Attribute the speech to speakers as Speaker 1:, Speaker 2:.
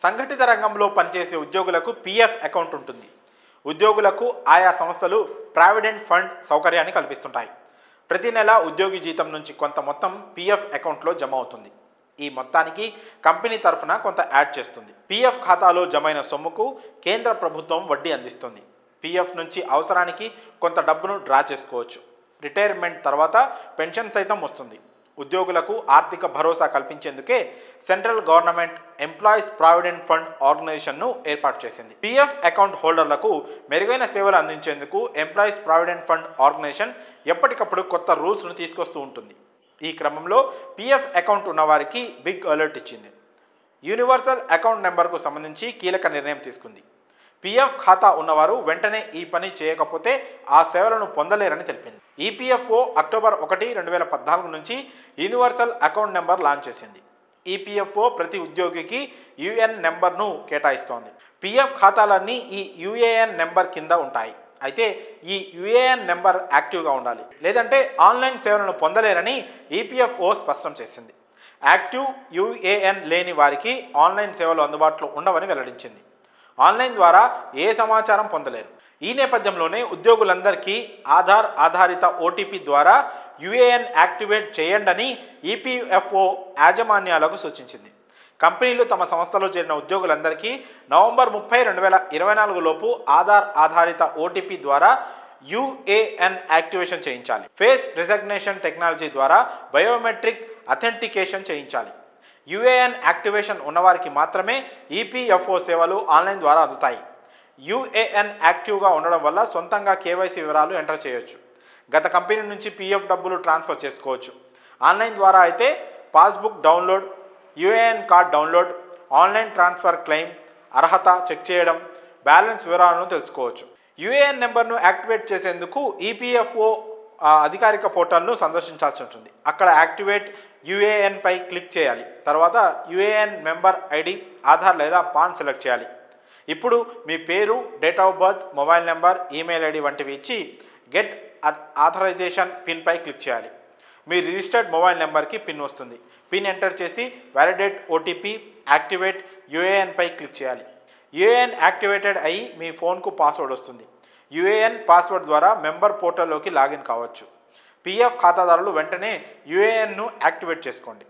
Speaker 1: సంఘటిత రంగంలో పనిచేసే ఉద్యోగులకు పీఎఫ్ అకౌంట్ ఉంటుంది. ఉద్యోగులకు ఆయా సంస్థలు ప్రావిడెంట్ ఫండ్ సౌకర్యాన్ని కల్పిస్తుంటాయి. ప్రతి నెల ఉద్యోగి జీతం నుంచి కొంత మొత్తం పీఎఫ్ అకౌంట్లో జమ అవుతుంది. ఈ మొత్తానికి కంపెనీ తరఫున కొంత యాడ్ చేస్తుంది. పీఎఫ్ ఖాతాలో జమైన సొమ్ముకు కేంద్ర ప్రభుత్వం వడ్డీ అందిస్తుంది. పీఎఫ్ నుంచి అవసరానికి కొంత డబ్బును డ్రా చేసుకోవచ్చు. రిటైర్మెంట్ తర్వాత పెన్షన్ సైతం వస్తుంది. ఉద్యోగులకు ఆర్థిక భరోసా కల్పించేందుకే central government employees provident fund ఆర్గనైజేషన్ను ఏర్పాటు చేసింది. పీఎఫ్ అకౌంట్ హోల్డర్లకు మెరుగైన సేవలు అందించేందుకు ఎంప్లాయీస్ ప్రావిడెంట్ ఫండ్ ఆర్గనైజేషన్ ఎప్పటికప్పుడు కొత్త రూల్స్ను తీసుకొస్తూ ఉంటుంది. ఈ క్రమంలో పీఎఫ్ అకౌంట్ ఉన్నవారికి బిగ్ అలర్ట్ ఇచ్చింది. యూనివర్సల్ అకౌంట్ నెంబర్కు సంబంధించి కీలక నిర్ణయం తీసుకుంది. పీఎఫ్ ఖాతా ఉన్నవారు వెంటనే ఈ పని చేయకపోతే ఆ సేవలను పొందలేరని తెలిపింది. ఈపీఎఫ్ఓ అక్టోబర్ 1, 2014 నుంచి యూనివర్సల్ అకౌంట్ నెంబర్ లాంచ్ చేసింది. ఈపీఎఫ్ఓ ప్రతి ఉద్యోగికి యూఏఎన్ నెంబర్ను కేటాయిస్తోంది. పీఎఫ్ ఖాతాలన్నీ ఈ యూఏఎన్ నెంబర్ కింద ఉంటాయి. అయితే ఈ యూఏఎన్ నెంబర్ యాక్టివ్గా ఉండాలి, లేదంటే ఆన్లైన్ సేవలను పొందలేరని ఈపీఎఫ్ఓ స్పష్టం చేసింది. యాక్టివ్ యూఏఎన్ లేని వారికి ఆన్లైన్ సేవలు అందుబాటులో ఉండవని వెల్లడించింది. ఆన్లైన్ ద్వారా ఏ సమాచారం పొందలేరు. ఈ నేపథ్యంలోనే ఉద్యోగులందరికీ ఆధార్ ఆధారిత ఓటీపీ ద్వారా యూఏఎన్ యాక్టివేట్ చేయండని ఈపీఎఫ్ఓ యాజమాన్యాలకు సూచించింది. కంపెనీలు తమ సంస్థలో చేరిన ఉద్యోగులందరికీ నవంబర్ 30, 2024 లోపు ఆధార్ ఆధారిత ఓటీపీ ద్వారా యూఏఎన్ యాక్టివేషన్ చేయించాలి. ఫేస్ రికగ్నిషన్ టెక్నాలజీ ద్వారా బయోమెట్రిక్ అథెంటికేషన్ చేయించాలి. యూఏఎన్ యాక్టివేషన్ ఉన్నవారికి మాత్రమే ఈపీఎఫ్ఓ సేవలు ఆన్లైన్ ద్వారా అందుతాయి. యూఏఎన్ యాక్టివ్గా ఉండడం వల్ల సొంతంగా కేవైసీ వివరాలు ఎంటర్ చేయొచ్చు. గత కంపెనీ నుంచి పీఎఫ్ డబ్బులు ట్రాన్స్ఫర్ చేసుకోవచ్చు. ఆన్లైన్ ద్వారా అయితే passbook download, UAN card download, online transfer claim, అర్హత చెక్ చేయడం, బ్యాలెన్స్ వివరాలను తెలుసుకోవచ్చు. యూఏఎన్ నెంబర్ను యాక్టివేట్ చేసేందుకు ఈపీఎఫ్ఓ అధికారిక పోర్టల్ను సందర్శించాల్సి ఉంటుంది. అక్కడ యాక్టివేట్ యూఏఎన్ పై క్లిక్ చేయాలి. తర్వాత యూఏఎన్ మెంబర్ ఐడి, ఆధార్ లేదా పాన్ సెలెక్ట్ చేయాలి. ఇప్పుడు మీ పేరు, date of birth, mobile number, email ID వంటివి ఇచ్చి గెట్ ఆథరైజేషన్ పిన్ పై క్లిక్ చేయాలి. మీ రిజిస్టర్డ్ మొబైల్ నెంబర్కి పిన్ వస్తుంది. పిన్ ఎంటర్ చేసి వ్యాలిడేట్ ఓటీపీ, యాక్టివేట్ యూఏఎన్ పై క్లిక్ చేయాలి. యూఏఎన్ యాక్టివేటెడ్ అయ్యి మీ ఫోన్కు పాస్వర్డ్ వస్తుంది. యూఏఎన్ పాస్వర్డ్ ద్వారా మెంబర్ పోర్టల్లోకి లాగిన్ కావచ్చు. పీఎఫ్ ఖాతాదారులు వెంటనే యూఏఎన్ను యాక్టివేట్ చేసుకోండి.